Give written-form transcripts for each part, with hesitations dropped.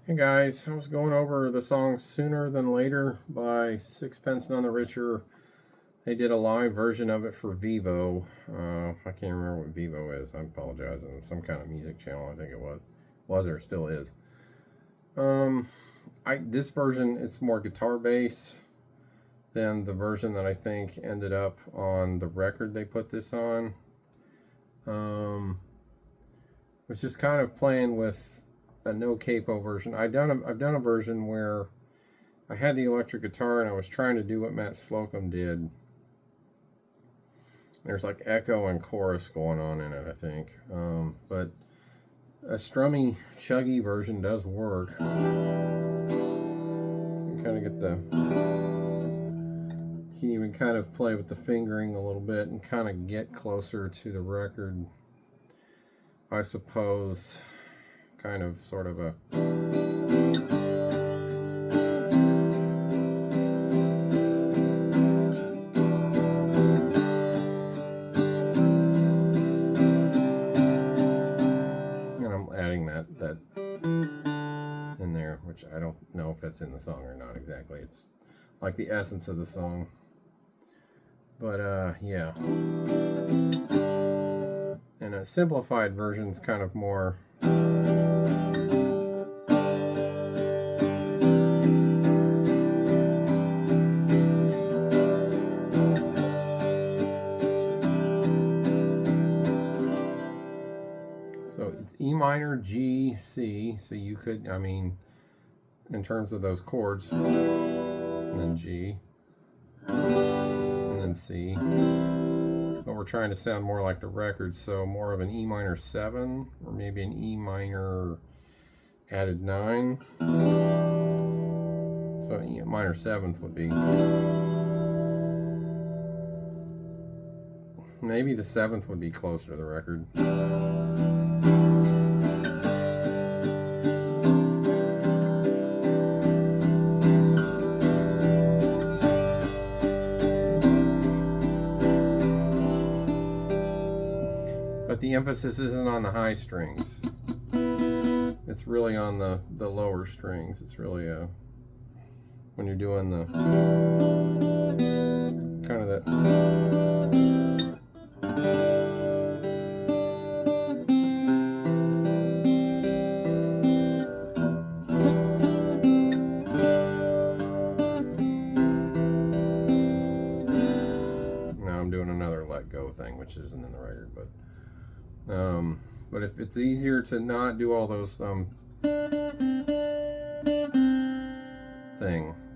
Hey guys, I was going over the song Sooner Than Later by Sixpence None the Richer. They did a live version of it for Vevo. I can't remember what Vevo is. I apologize. Some kind of music channel, I think it was. Was or still is. This version, it's more guitar bass than the version that I think ended up on the record they put this on. Was just kind of playing with a no capo version. I've done a version where I had the electric guitar and I was trying to do what Matt Slocum did. There's like echo and chorus going on in it, I think. But a strummy, chuggy version does work. You kind of get the... You can even kind of play with the fingering a little bit and kind of get closer to the record, I suppose. Kind of sort of a and I'm adding that in there, which I don't know if it's in the song or not exactly. It's like the essence of the song, but yeah. And a simplified version is kind of more so it's E minor, G, C. So you could, I mean, in terms of those chords, and then G, and then C. But we're trying to sound more like the record, so more of an E minor 7, or maybe an E minor added 9. So E minor 7th would be, maybe the 7th would be closer to the record. But the emphasis isn't on the high strings. It's really on the lower strings. It's really when you're doing the kind of that. Now I'm doing another let go thing, which isn't in the record, but if it's easier to not do all those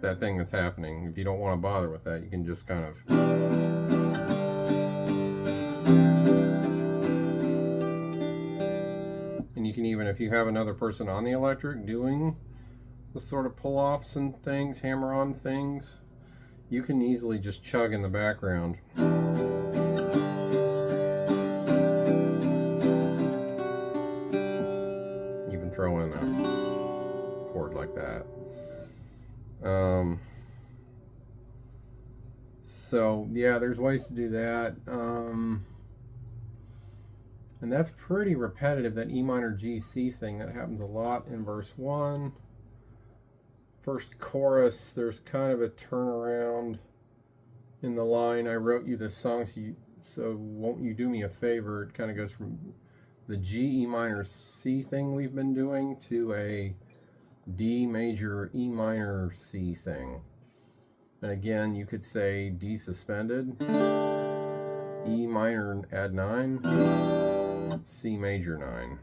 that thing that's happening, if you don't want to bother with that, you can just kind of and you can even, if you have another person on the electric doing the sort of pull-offs and things, hammer-on things, you can easily just chug in the background. Throw in a chord like that. So yeah, there's ways to do that. And that's pretty repetitive, that E minor G C thing. That happens a lot in verse 1. First chorus, there's kind of a turnaround in the line, I wrote you this song, so won't you do me a favor? It kind of goes from the G, E minor, C thing we've been doing to a D major, E minor, C thing. And again, you could say D suspended, E minor add 9, C major 9,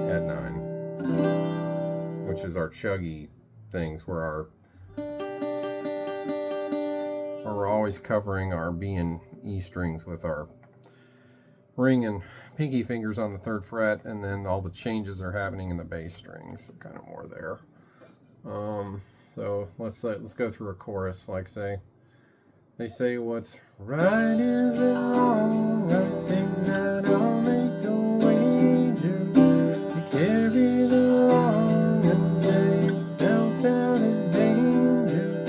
add 9, which is our chuggy things, where we're always covering our B and E strings with our ring and pinky fingers on the 3rd fret, and then all the changes are happening in the bass strings, so kind of more there. So let's go through a chorus. Like they say, what's right isn't wrong. I think that I'll make a wager to carry the wrong, and they felt out in danger.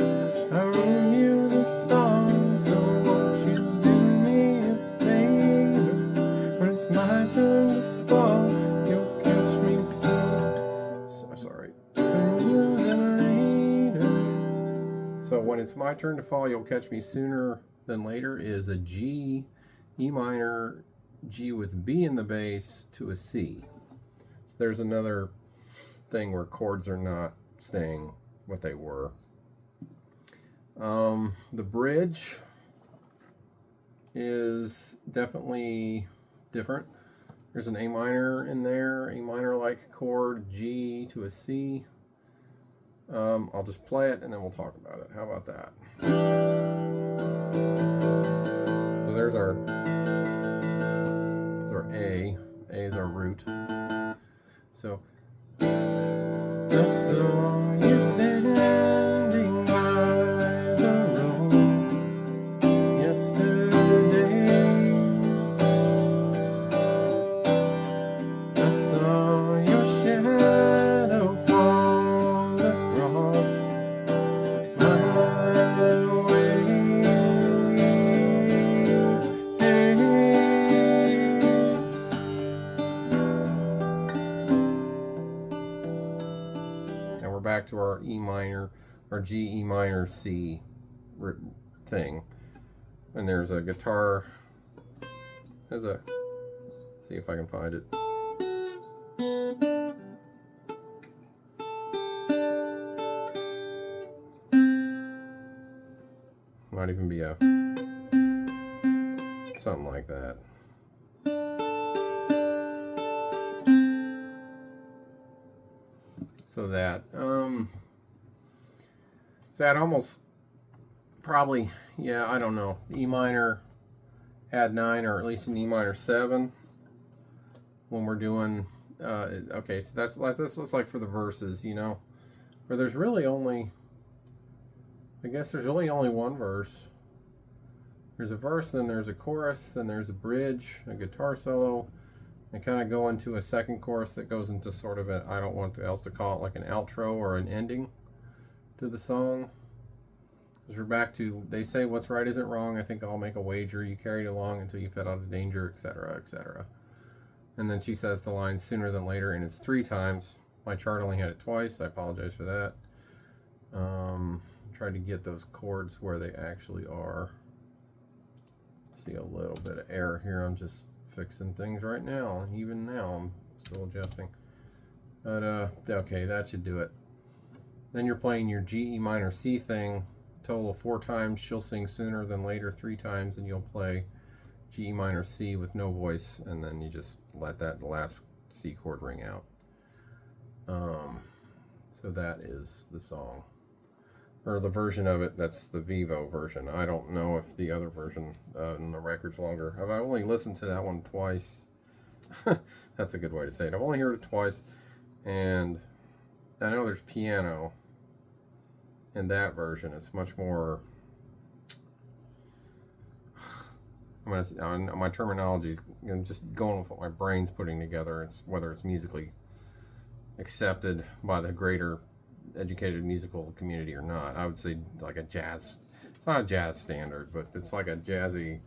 I wrote you the song, so won't you do me a favor? When it's my turn to fall, you'll catch me soon. So sorry. So when it's my turn to fall, you'll catch me sooner than later is a G, E minor, G with B in the bass to a C. So there's another thing where chords are not staying what they were. The bridge is definitely different. There's an A minor in there, A minor like chord, G to a C. I'll just play it and then we'll talk about it. How about that? So there's our A. A is our root. So I saw you standing by the road yesterday. I saw your shadow fall across my way. And we're back to our E minor, our G, E minor, C thing. And there's a guitar. Let's see if I can find it. Might even be a something like that. So that so that almost probably, yeah, I don't know, E minor add 9 or at least an E minor 7 when we're doing okay, so that's like for the verses, you know, where there's really only, I guess there's really only one verse. There's a verse, then there's a chorus, then there's a bridge, a guitar solo, and kind of go into a second chorus that goes into sort of a, I don't want else to call it like an outro or an ending to the song. Because we're back to, they say what's right isn't wrong, I think I'll make a wager, you carried along until you fell out of danger, etc., etc. And then she says the line sooner than later, and it's 3 times. My chart only had it twice, I apologize for that. Tried to get those chords where they actually are. See a little bit of error here, I'm just fixing things right now. Even now I'm still adjusting. But okay, that should do it. Then you're playing your G, E minor, C thing, total 4 times. She'll sing sooner than later 3 times, and you'll play G, E minor, C with no voice, and then you just let that last C chord ring out. So that is the song. Or the version of it, that's the Vevo version. I don't know if the other version in the record's longer. I've only listened to that one twice. That's a good way to say it. I've only heard it twice, and I know there's piano in that version. It's much more, my terminology is just going with what my brain's putting together. It's whether it's musically accepted by the greater educated musical community or not. I would say like a jazz, it's not a jazz standard, but it's like a jazzy,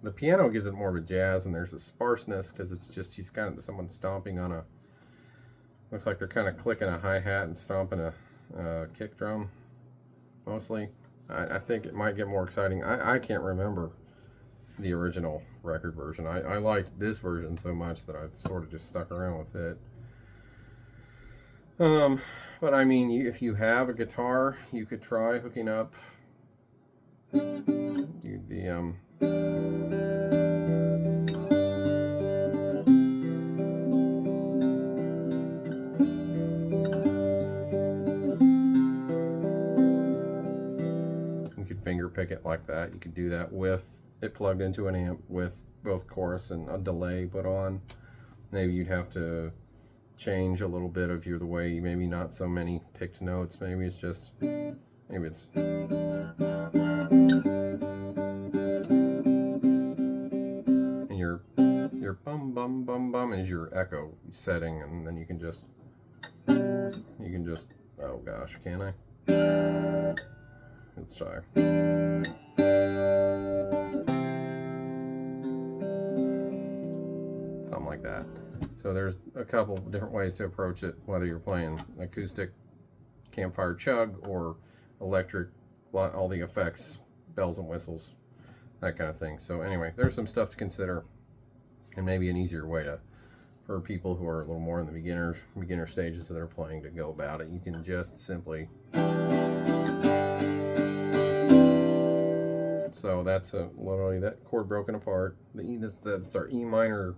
the piano gives it more of a jazz, and there's a sparseness because it's just, he's kind of someone stomping on a, looks like they're kind of clicking a hi-hat and stomping a kick drum mostly. I think it might get more exciting. I can't remember the original record version. I liked this version so much that I've sort of just stuck around with it. But I mean, if you have a guitar, you could try hooking up the you could finger pick it like that. You could do that with it plugged into an amp with both chorus and a delay put on. Maybe you'd have to change a little bit of the way, maybe not so many picked notes, maybe it's just, maybe it's, and your bum bum bum bum is your echo setting, and then you can just, oh gosh, can I? Let's try. Something like that. So there's a couple different ways to approach it, whether you're playing acoustic Campfire Chug or electric all the effects, bells and whistles, that kind of thing. So anyway, there's some stuff to consider, and maybe an easier way for people who are a little more in the beginner stages that are playing to go about it. You can just simply, so that's literally that chord broken apart. The E, that's our E minor,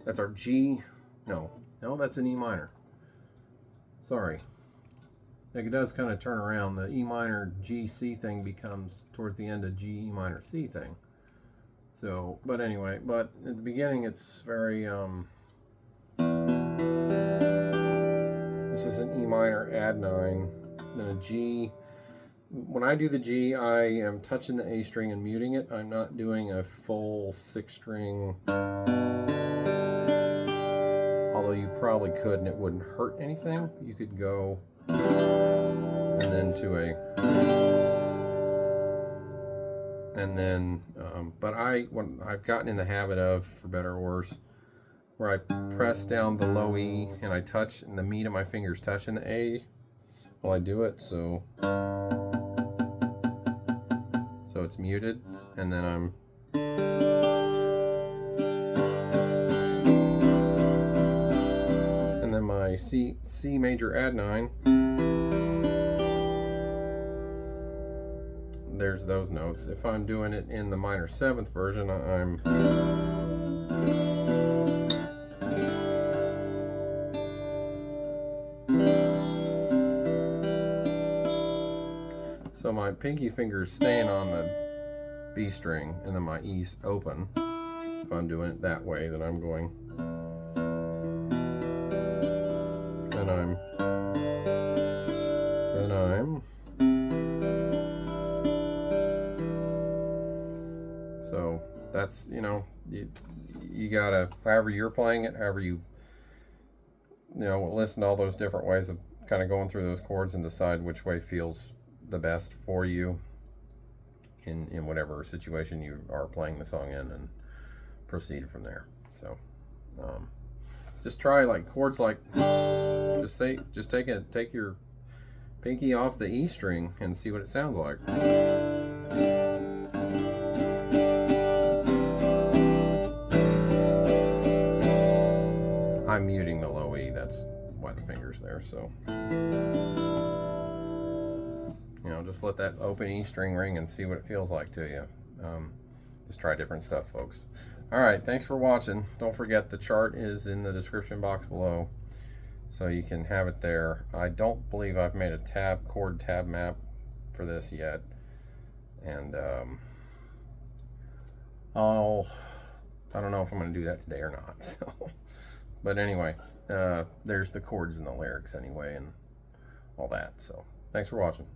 that's our G, no, that's an E minor. Sorry. It does kind of turn around. The E minor G C thing becomes towards the end of G E minor C thing. So, but anyway, but at the beginning it's very, this is an E minor add 9, then a G. When I do the G, I am touching the A string and muting it. I'm not doing a full 6-string, although you probably could and it wouldn't hurt anything. You could go and then to a, and then, but when I've gotten in the habit of, for better or worse, where I press down the low E and I touch, and the meat of my fingers touching the A while I do it, so it's muted, and then I'm, and then my C major add 9, there's those notes. If I'm doing it in the minor 7th version, I'm so my pinky finger is staying on the B string, and then my E's open. If I'm doing it that way, then I'm going, then I'm, so that's, you gotta, however you're playing it, however you listen to all those different ways of kind of going through those chords and decide which way feels the best for you in whatever situation you are playing the song in, and proceed from there. So just try like chords like, just take your pinky off the E string and see what it sounds like. I'm muting the low E, that's why the finger's there. So just let that open E string ring and see what it feels like to you. Just try different stuff, folks. Alright, thanks for watching. Don't forget the chart is in the description box below, so you can have it there. I don't believe I've made a chord tab map for this yet, and I don't know if I'm going to do that today or not. So, but anyway, there's the chords and the lyrics anyway, and all that. So thanks for watching.